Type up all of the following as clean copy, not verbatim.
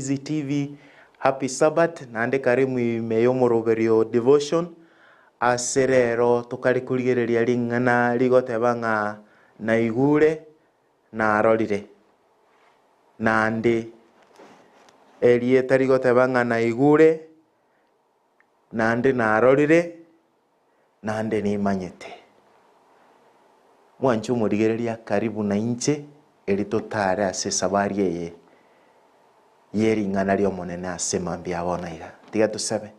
Ndizi TV. Happy Sabbath nande karimu meyomoroberio devotion aserero tukari kurigereria ringana rigotebanga na igure na arorire nande erieta rigotebanga na igure nande na arorire nande ni manyete mwanchu murigereria karibu na inche eritotare ase sabari eye yeri ngana rio monene ase mambia abona iga tiga tusebe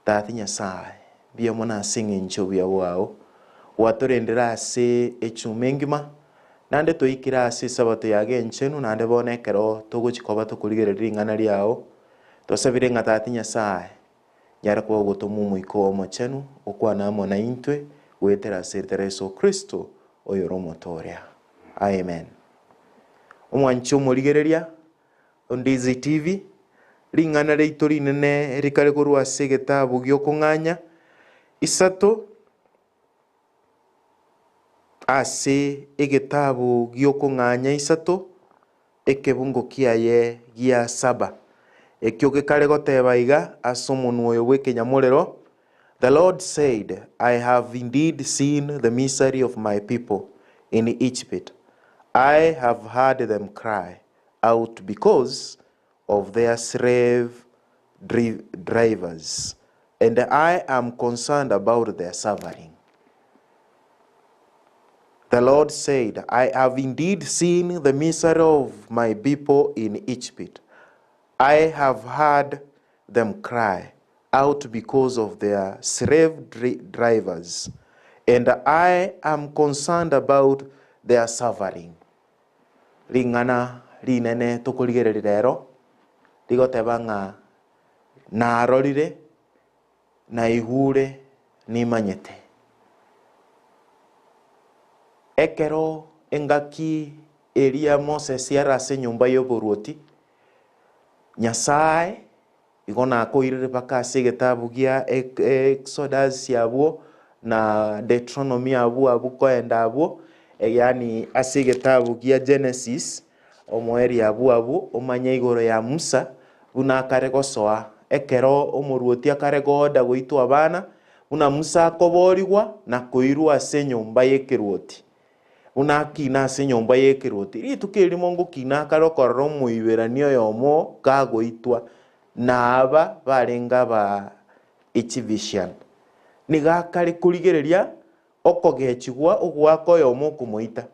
tati nyasaye bia mona singe ncho bia wao watorendera ase echumengima nande toikira ase sabato yage nchenu nande bonekero togochikoba tukurigereria ngana riao tosabire ngatati nyasaye nyara kwa gotomu muiko omochenu okwana mona intwe wetera ase Yesu Kristo oyoromo toria. Amen. Omwancho murigereria Ndizi TV ringana reito rinene rikare korwa ase gitabu giokong'anya isato ase egitabu giokong'anya isato ekebungo kiaye gia saba ekio gikare goteba iga ase omonwa oyo bw'ekenyamorero. The Lord said, I have indeed seen the misery of my people in Egypt. I have heard them cry out because of their slave drivers, and I am concerned about their suffering. The Lord said, I have indeed seen the misery of my people in Egypt. I have heard them cry out because of their slave drivers, and I am concerned about their suffering. Ringana rinene tukurigereri rero rigotebanga na arorire na igure ni manyete ekero engaki eria Moses yarase nyumba y'oboruoti nyasaye igona koirire baka ase gitabu gia Exodus yabwo na Deuteronomy yabwo koenda abwo yani ase gitabu gia Genesis omweri yabwo omanya igoro ya Musa buna akare gosoa ekero omoruoti akare goda goitwa abana buna Musa akoborigwa na koirwa ase nyumba y'ekeruoti buna akina ase nyumba y'ekeruoti ritukeri mongo kina akare korora omoiberanio yomo gagoitwa naba barenga ba Echivision niga kare kurigereria okogechigwa ogwako yomo kumoita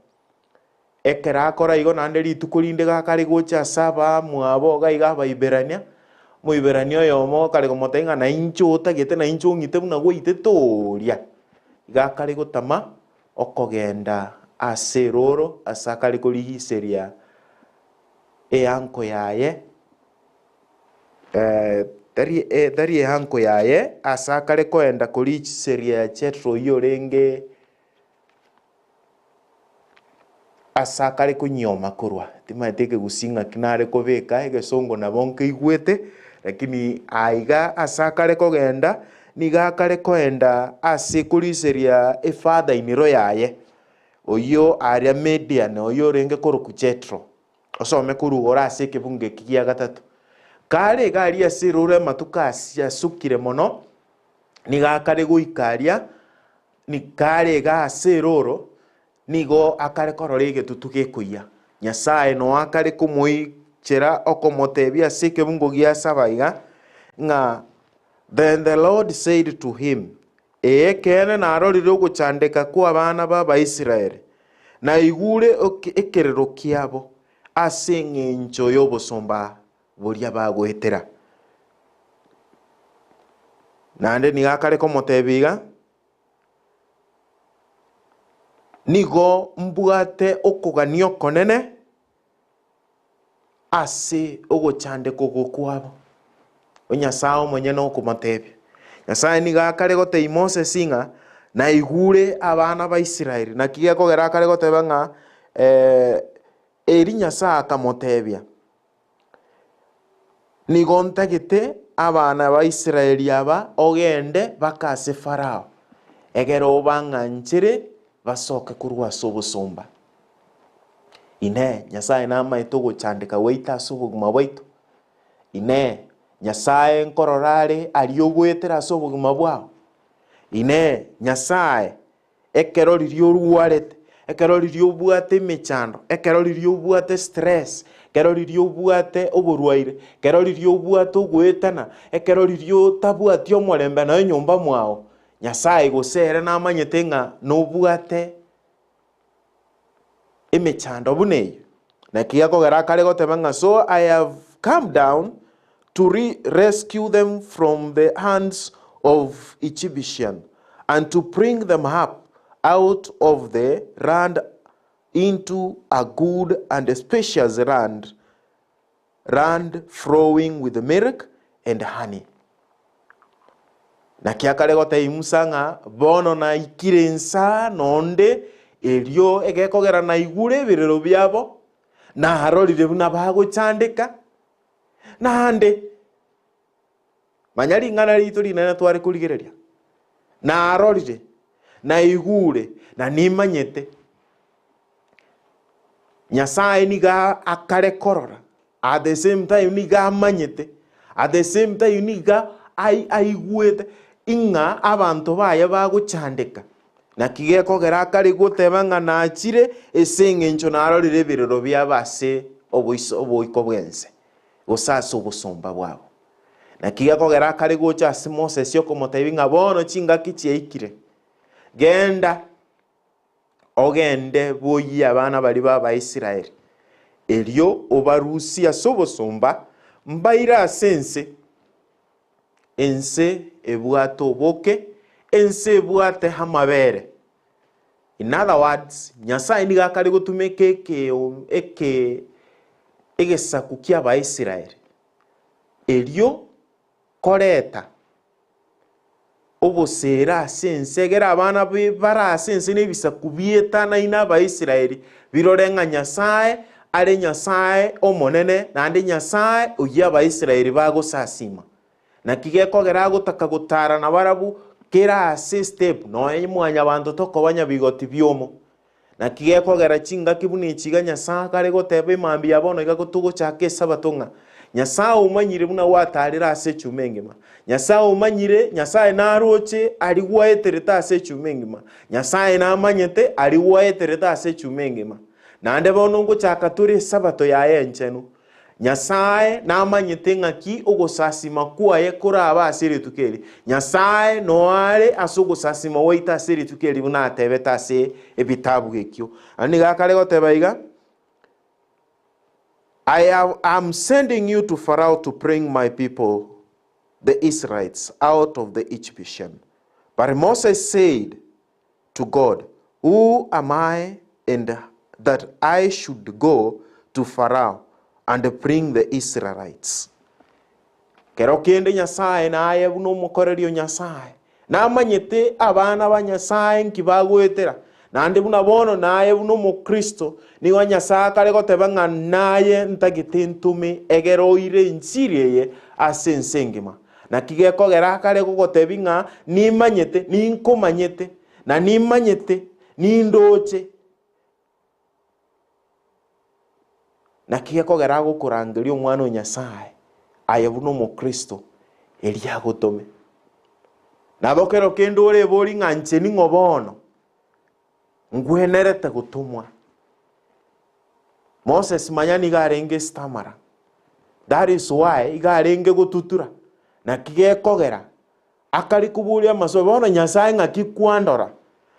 ekera akora igo nande ritukurinde gakare gocha saba mwabo gaiga baiberania moiberanio yomo kare gomotenga na incho otagete na incho ngite buna goite toria gakare gotama okogenda ase roro asakare kurihiseria eanko yaye tari hanko yaye asakare koenda kuri seria chetro yorenge asakare kunyoma kurwa timateke gusinga kinare kobeka egesongo na bonke igwete lakini aiga asakare kogenda nigakare koenda ase kuri seria father iniro yaye oyo aria median oyo renge koroku chetro osome kurugora ase kebunge kigia gatatu kare gari asirure matukasi asukire mono nigakare goikaria ni kare ga asiroro nigo akare korore getutu gekoya nyasaye no akare kumuichera okomotebia ase kebungo gia sabaiga nga then the Lord said to him ekene narorire ogochandeka kwa abana ba Israeli na igure ekerero kiabo ase ng'encho y'obosomba boria bagwetera nande nigakare komotebiga nigo mbwate okoganio konene ase ogochandeka ogokwabo onyasaye omonye nokomotebia nyasaye nigakare gotei Moses ng'a na igure abana ba Israeli na kiga kogera akare goteba ng'a eri nyasaye akamotebia nigontagete abana ba Israeli aba ogende bakase Farao egero bang'anchere basoke kurwa sobosomba ine nyasaye nama etogo chandika weita soboguma baitu ine Nyasaye nkororare ariogwetera ase obogima bwao. Ine Nyasaye ekero ririo ruarete, ekero ririo bwate emechando, ekero ririo bwate stress, ekero ririo bwate oborwaire, ekero ririo bwate ogwetana, ekero ririo tabwati omorembe na enyomba mwao. Nyasaye gosere namanyete ng'a nobwate emechando buneyo. Na kigakogera kare goteba ng'a so I have come down to rescue them from the hands of Egyptian and to bring them up out of the land into a good and spacious land flowing with milk and honey. Na kiakare gote imusanga bono na ikirensa nonde elio egekogera na igure birero byabo na harorire buna bago chandika na hande manyari ngana rito rinene tware kurigereria na harorire na igure na nimanyete Nyasaye niga akare korora at the same time niga manyete at the same time niga aigwete inga abantu baye baguchandika na kigekogera akari guteba ng'a nachire eseng'encho narorire birero byabase oboiko bwense gosasa obusomba bwabo na kigekogera akari gocha ase Moses yokomotebi ng'a bono chingaki chiaikire genda ogende boyi abana bari baba Israeli elio obarusia sobosomba mbaira sense ense ebwato boke ense ebwate hamabere. In other words, Nyasaye niga kari gutumeke egesaku kia ba Israeli elio koreta obosera sense gera abana bara sense nebisaku bietana ina ba Israeli birorenga Nyasaye are Nyasaye omonene na ande Nyasaye oya ba Israeli bagosasima na kigekogera gutaka gutara na barabu kera step no mwanya bantu tokobanya bigoti byomo na kigekogera chinga kibuni chiga Nyasaye kare gotebe mambi yabono igagotugo chake Esabato ng'a Nyasaye umanyire buna watarira ase chumengema Nyasaye umanyire Nyasaye naroche ari gwaetereta ase chumengema Nyasaye namanyete ari gwaetereta ase chumengema na ande bono ngo chaka turi Esabato ya enchenu Nyasaye namanyete ng'aki ogosasima kwaye kuraba asiri tukeri Nyasaye noare asogosasima waita asiri tukeri buna atebeta ase ebitabu gekyo ani gakare goteba iga I'm sending you to Pharaoh to bring my people the Israelites out of the Egyptian. But Moses said to God, who am I and that I should go to Pharaoh and bring the Israelites? Kero kende Nyasaye na aye buno mukorerio Nyasaye na amanyete abana ba Nyasaye nkibagwetera na ande buna bono na aye buno mu Kristo ni wa Nyasaye kare goteba ng'a naye ntagitintumi egeroire nchiriye asensengima na kigekogera kare gogotebi ng'a nimanyete ninkomanyete na nimanyete nindoche na kigekogera gukurangeria omwana o Nyasaye aye buno mu Kristo elia gotome na bokero kendo ore bori ng'a ncheni ngobono ngwenerete gutumwa Moses manyani garenge stamara. That is why igarenge gututura na kigekogera akari kuburia maso bono Nyasaye ng'aki kwandora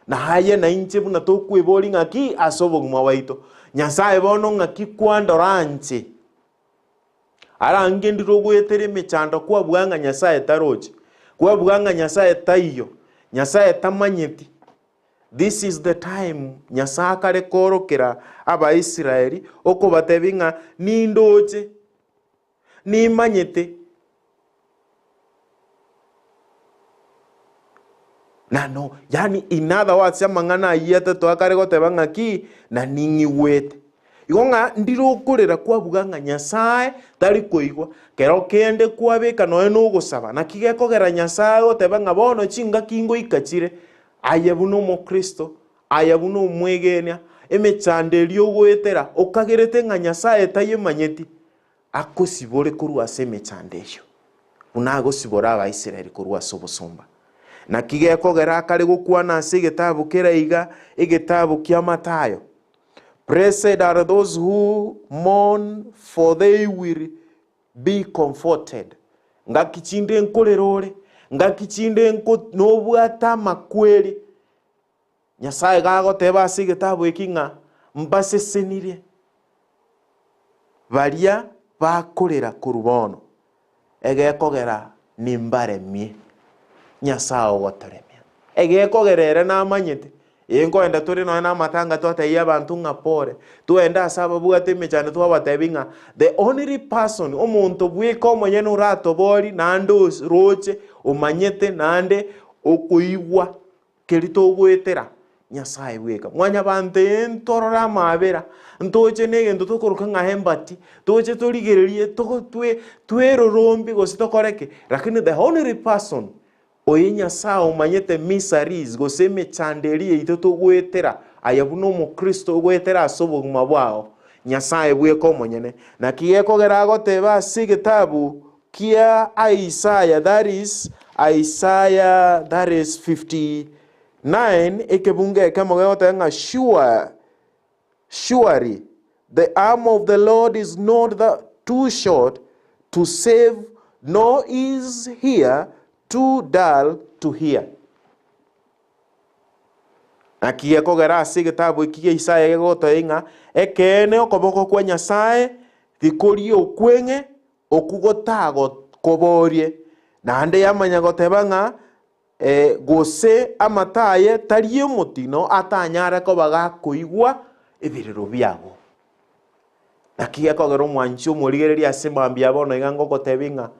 na haye na inche buna tokwibori ng'aki asoboguma waito Nyasaye bono ng'aki kwandora nche arange ndiro gwetere mechando kwa bwanga Nyasaye taroche kwa bwanga Nyasaye taiyo Nyasaye tamanyeti. This is the time Nyasaye kare korokera aba Israeli oko batebinga nindoche nimanyete na no yani in other words amangana yete to akare goteba ng'aki na ningiwete igonga ndiro korera kwa buganga Nyasaye tari koigwa kero kende kwabeka no gusaba na kigekogera Nyasaye goteba ng'a bono chinga kingo ikachire ayebuno mu Kristo ayebuno mwegenia emechanderio gwetera okagerete ng'a Nyasaye tayemanyeti akosibore kurwa seme chandesho unago sibora abaisiraeli kurwa sobosumba na kigekogera akari gukwana ase egetabu keraiga egetabu kia Matayo. Blessed are those who mourn, for they will be comforted. Ngakichinde nkolerore, ngakichinde nobwata makweli. Nyasaye gagoteba ase egetabu ekinga mbasesenire baria bakorera kurubono egekogera nimbaremie Nyasaye ogotoremia egekogerere namanyete engoenda turi no na matanga twataiya abantu nga pore tuenda asaba bwate mechane twabatebinga the only person omuntu bwiko omonye nurato bori nando roche omanyete nande okuigwa kerito gwetera Nyasaye weka mwanya bante ntorora mabera ntoche negento tokoruka nga hembati toche torigererie twerorombi gositokoreke lakini the only person oye Nyasaye omanyete misaris goseme chanderie itoto gwetera ayabuno mu Kristo gwetera asoboguma bwao Nyasaye bweko omonyene na kigekogera agoteba ase egetabu kia Isaiah, that is 59 ekebunge ekemogotanga surely the arm of the Lord is not too short to save, nor is here too dull to hear. Akie kogera ase egetabu ekigia Isaya gegotoinga ekene okoboko kwa Nyasaye thikori okwenge okugotago koborie nande yamanya gotebanga gose amataye tari omotino atanyara kobaga koigwa ebirero biago. Akie kogera omwanchi omorigereria ase mambia bono igango gotebinga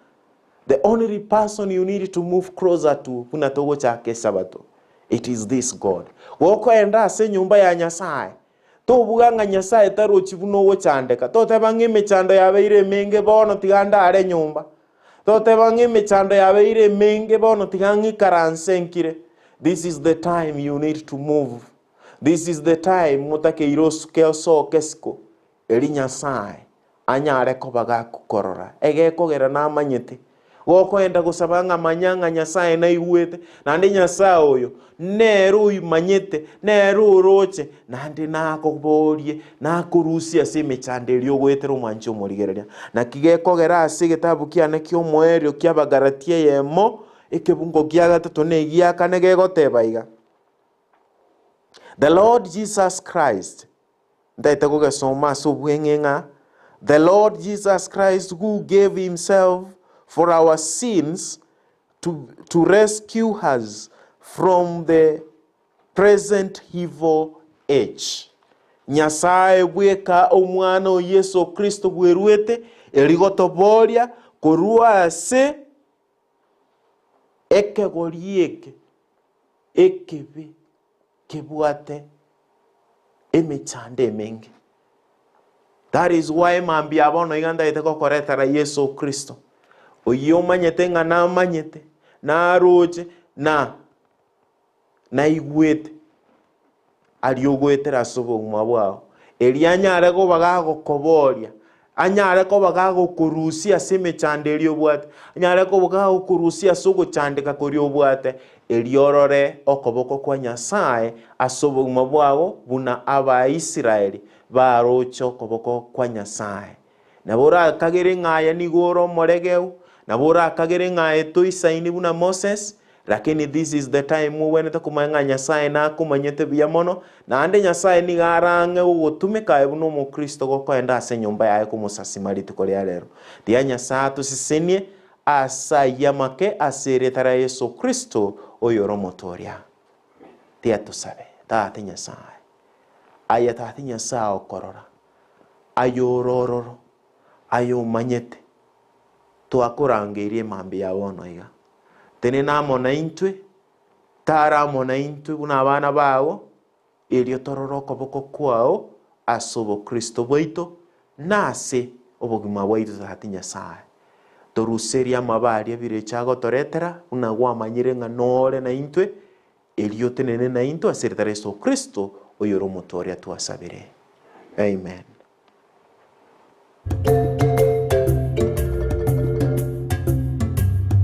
the only person you need to move closer to kuna togo chake Sabato, it is this God. Woko enda ase nyumba ya Nyasaye tobuganga Nyasaye tarochi buno wo chandeka totebanga emechando yabeire menge bono tiganda are nyumba totebanga emechando yabeire menge bono tigangi karansenkire. This is the time you need to move. This is the time mutake irosuke so kesko eri Nyasaye anyare kobaga kukorora egekogera namanyete woko enda gusabanga manyanga Nyasaye na igwete nande Nyasaye oyo nero imanyete nero roche nande nako borie nako rusia sime chandelio gwetero mwancho morigereria na kigekogera ase getabu kiane kyo mwerio kya Bagalatia yemo ekebungo kya gatatu ne gya kane gegotebaiga the Lord Jesus Christ ndaite kugesoma subwengenga the Lord Jesus Christ who gave himself for our sins to rescue us from the present evil age. Nyasaye bweka omwana o Yesu Kristo bweruete erigotoboria korua ase ekegorieke ekebe kebwate emechande menge. That is why mambi abono iganda iteko koretara Yesu Kristo. Oyo manyete nga na manyete na roche na igwete ariogwetera sobo mabwao elianyare go bagago koboria anyare ko bagago kurusia seme chandelio bwate anyare ko bagago kurusia sogo chandeka korio bwate eliorore okoboko kwa Nyasaye asobo mabwao buna aba Israeli barocho okoboko kwa Nyasaye nabora kagere ngaya nigoro moregeu nabora kagere ngaye toisaini buna Moses lakini this is the time when takumanga Nyasaye na kumanyete biamono na ande Nyasaye ni garange ugutumika ebuno mu Kristo goko enda ase nyumba yae kumusasimari tukoria rero dia Nyasaye tusisenie asaya make aseretara Yesu Kristo oyoro motoria dia tusabe tate Nyasaye aya tate Nyasaye okorora ayorororo ayo manyete twakurangirie mambi ya wono iga tene namona intwe taramona intwe buna abana bawo elio tororoko boko kwao asobo Kristo bwaito nase obogima bwaito tate Nyasaye toruseria mabari abire chago toretera una gwamanyire nga nore na intwe elio tenene na intwe aseretare Yesu Kristo oyoro motoria twasabire. Amen.